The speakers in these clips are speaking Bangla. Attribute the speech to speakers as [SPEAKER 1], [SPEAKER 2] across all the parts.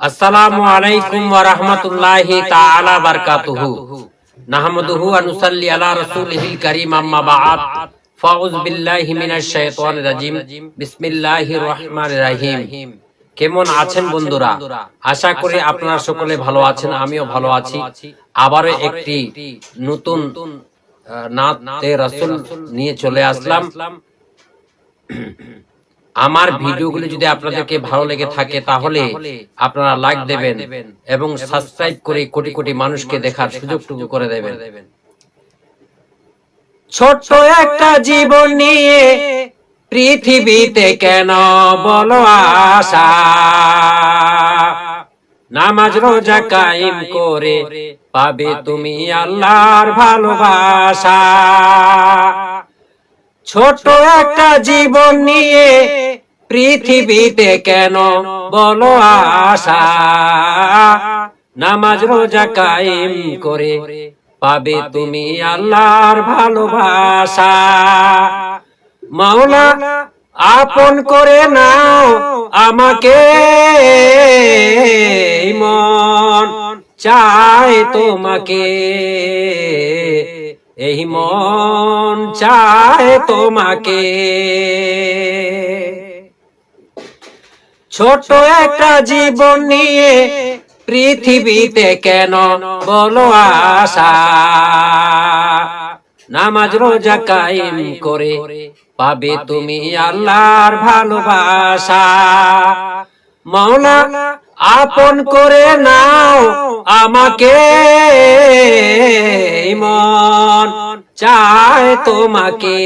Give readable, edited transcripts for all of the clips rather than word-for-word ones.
[SPEAKER 1] আসসালামু আলাইকুম ওয়া রাহমাতুল্লাহি তাআলা বারাকাতুহু। নাহমাদুহু ওয়া নুসাল্লি আলা রাসূলিহিল কারীম, আম্মা বা'দ। ফাউযু বিল্লাহি মিনাশ শাইতানির রাজীম। বিসমিল্লাহির রহমানির রহিম। কেমন আছেন বন্ধুরা? আশা করি আপনারা সকলে ভালো আছেন, আমিও ভালো আছি। আবারও একটি নতুন নাতে রাসূল নিয়ে চলে আসলাম। আমার ভিডিওগুলো যদি আপনাদেরকে ভালো লেগে থাকে তাহলে আপনারা লাইক দেবেন এবং সাবস্ক্রাইব করে কোটি কোটি মানুষকে দেখার সুযোগটুকু করে দেবেন। ছোট্ট একটা জীবন নিয়ে পৃথিবীতে কেন বলো আশা, নামাজ রোজা কায়েম করে পাবে তুমি আল্লাহর ভালোবাসা। ছোট একটা জীবন নিয়ে পৃথিবীতে কেন বলো আশা, নামাজ রোজা কায়েম করে পাবে তুমি আল্লাহর ভালোবাসা। মাওলা আপন করে নাও আমাকে, মন চায় তোমাকে, এই মন চায় তোমাকে। ছোট একটা জীবন নিয়ে পৃথিবীতে কেন বলো আশা, নামাজ রোজা কায়েম করে পাবে তুমি আল্লাহর ভালোবাসা। মাওলা আপন করে নাও আমাকে, মন চায় তোমাকে,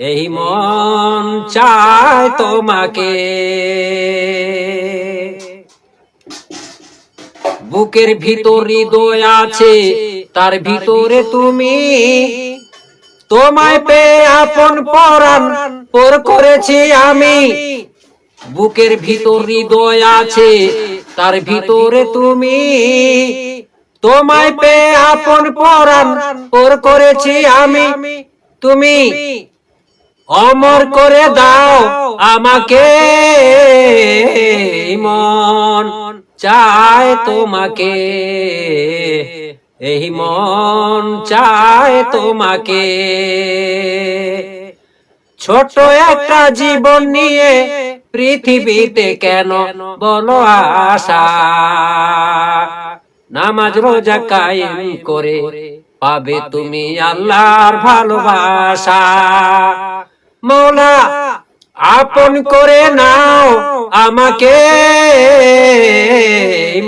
[SPEAKER 1] এই মন চায় তোমাকে। বুকের ভিতর হৃদয় আছে, তার ভিতরে তুমি, তোমায় পেয়ে আপন পরাণ পর করেছি আমি। বুকের ভিতর হৃদয় আছে, তার ভিতরে তুমি, তোমায় পেয়ে আপন পরাণ পর করেছি আমি। তুমি অমর করে দাও আমাকে, মন চায় তোমাকে, এই মন চায় তোমাকে। ছোট একটা জীবন নিয়ে পৃথিবীতে কেন বলো আশা, নামাজ রোজা কায়েম করে পাবে তুমি আল্লাহর ভালোবাসা। মাওলা আপন করে নাও আমাকে,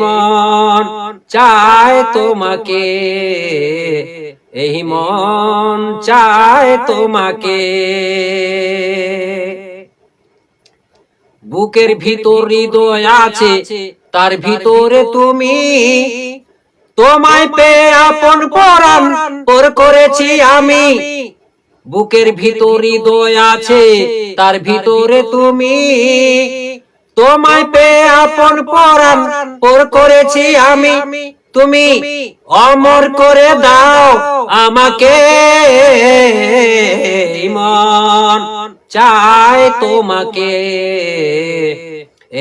[SPEAKER 1] মন চায় তোমাকে, এই মন চায় তোমাকে। বুকের ভিতর হৃদয় আছে, তার ভিতরে তুমি, তোমায় পেয়ে আপন পরাণ পর করেছি আমি। বুকের ভিতর হৃদয় আছে, তার ভিতরে তুমি, তোমায় পেয়ে আপন পরাণ পর করেছি আমি। তুমি অমর করে দাও আমাকে, মন চায় তোমাকে,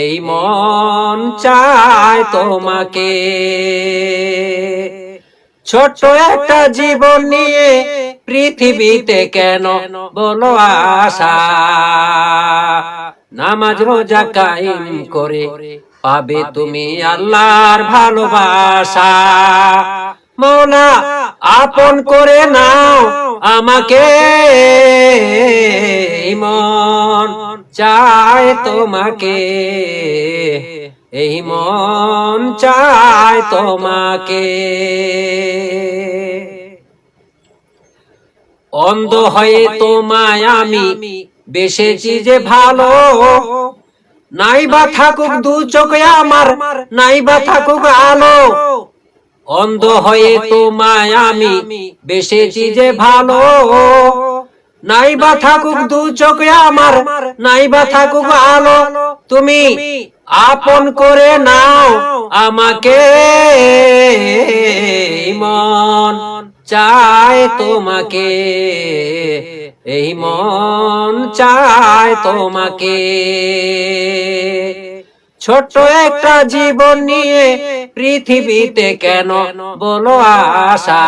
[SPEAKER 1] এই মন চায় তোমাকে। ছোট্ট একটা জীবন নিয়ে পৃথিবীতে কেন বলো আশা, নামাজ রোজা কায়েম করে পাবে তুমি আল্লাহর ভালোবাসা। মাওলা আপন করে নাও আমাকে, মন চায় তোমাকে, এই মন চায় তোমাকে। অন্ধ হয়ে তোমায় আমি বেসেছি যে ভালো, নাইবা থাকুক দু চোখে আমার, নাইবা থাকুক আলো। অন্ধ হয়ে তোমায় আমি বেসেছি যে ভালো, নাইবা থাকুক দু চোখে আমার, নাইবা থাকুক আলো। তুমি আপন করে নাও আমাকে, মন চায় তোমাকে, এই মন চায় তোমাকে। ছোট্ট একটা জীবন নিয়ে পৃথিবীতে কেন বলো আশা,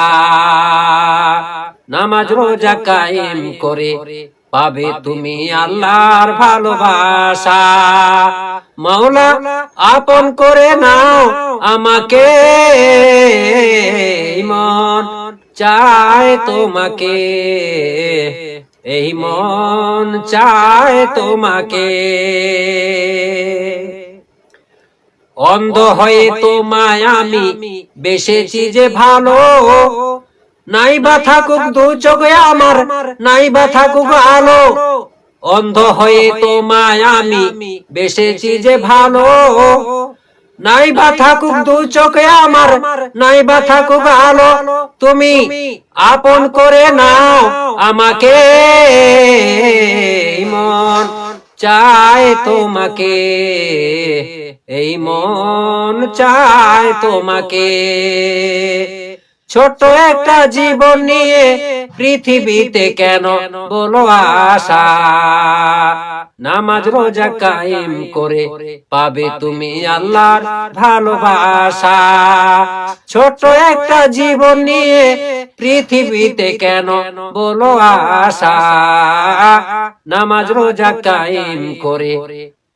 [SPEAKER 1] নামাজ রোজা কায়েম করে পাবে তুমি আল্লাহর ভালোবাসা। মাওলা আপন করে নাও আমাকে, মন চায় তোমাকে, এই মন চায় তোমাকে। অন্ধ হয়ে তোমায় আমি বেসেছি যে ভালো, নাই বা থাকুক দু চোখে আমার, নাই বা থাকুক আলো। অন্ধ হয়ে তোমায় আমি বেসেছি যে ভালো, নাই বা থাকুক দু চোখে আমার, নাই বা থাকুক আলো। তুমি আপন করে নাও আমাকে, মন চায় তোমাকে, এই মন চায় তোমাকে। ছোট্ট একটা জীবন নিয়ে পৃথিবীতে কেন বলো আশা, নামাজ রোজা কায়েম করে পাবে তুমি আল্লাহর ভালোবাসা। ছোট্ট একটা জীবন নিয়ে পৃথিবীতে কেন বলো আশা, নামাজ রোজা কায়েম করে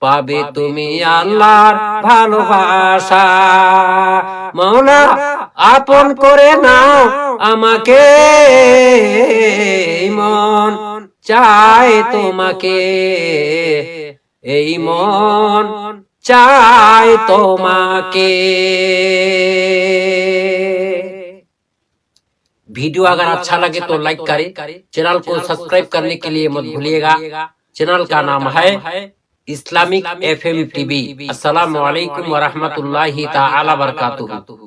[SPEAKER 1] পাবে তুমি আল্লাহর ভালোবাসা। মাওলা আপন করে নাও আমাকে, মন চায় তোমাকে, এই মন চায় তোমাকে। वीडियो अगर अच्छा लगे तो लाइक करें, चैनल को सब्सक्राइब करने के लिए मत भूलिएगा। चैनल का नाम है इस्लामिक FM TV। अस्सलामु अलैकुम व रहमतुल्लाहि ताला बरकातुहू।